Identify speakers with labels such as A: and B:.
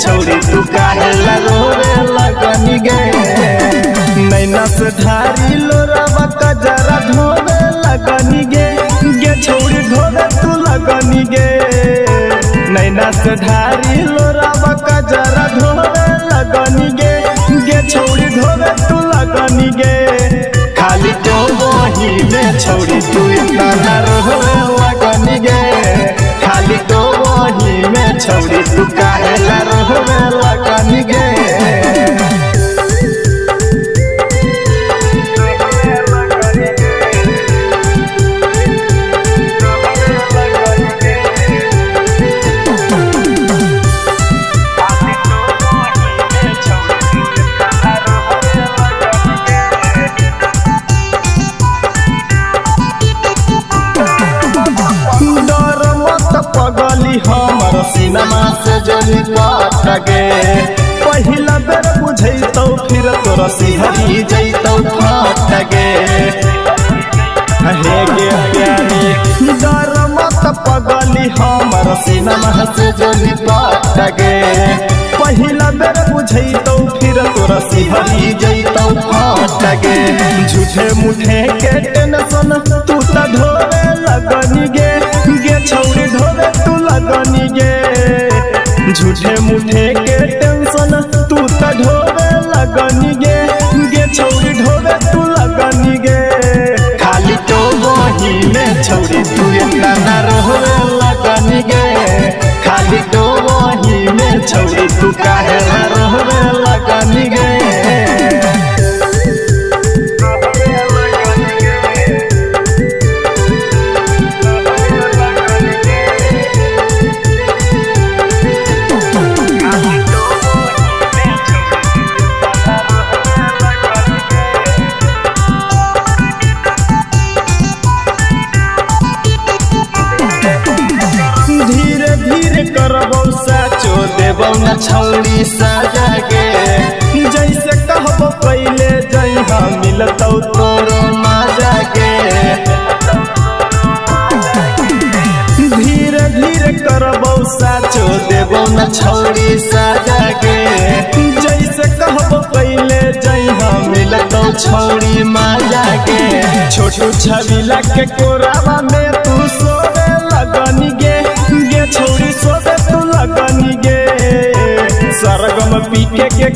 A: छौरी तू काहे रोवे लगनी गे। नैना से धारी लोरावा कजरा ढोवे लगनी गे, गे छौरी ढोवे तू लगनी गे। नैना से धारी लोरावा कजरा ढोवे लगनी गे, गे छौरी ढोवे तू लगनी गे। खाली तो वही में छौरी तू इतना रोवे लगनी गे, खाली तो वही में छौरी तू काहे रोवे लगनी गे। पगली हमर सिनेमा से जली काट गे, पहिला बेर बुझैतौ फिर तोर सिहरी जैतौ फाट गे। हे गे प्यारी डर मत पगली हमर सिनेमा से जली काट गे, पहिला बेर बुझैतौ फिर तोर सिहरी जैतौ फाट गे। झूठे मुठे के टेंशन तू त ढोवे लगनी गे, गे छौरी ढोवे तू लगनी गे। झूठे मुठे के टेंशन तू त ढोवे लगनी गे, गे छौरी ढोवे तू लगनी गे। खाली तो वही में छौरी तू इतना रोवे लगनी गे, खाली तो वही में छौरी तू काहे रोवे लगनी गे। धीरे धीरे करबौ साचो देबौ न छौरी साजा गे, जैसे कहबो पहले जइहा मिलतौ तोरो माजा गे। धीरे धीरे करबौ साचो देबौ न छौरी साजा गे, जैसे कहबो पहले जइहा मिलतौ छौरी माजा गे। छोटू छबिला के कोरावा में तू सोवे लगनी गे, गे छौरी सोवे तू लगनी गे। सरगम पीके के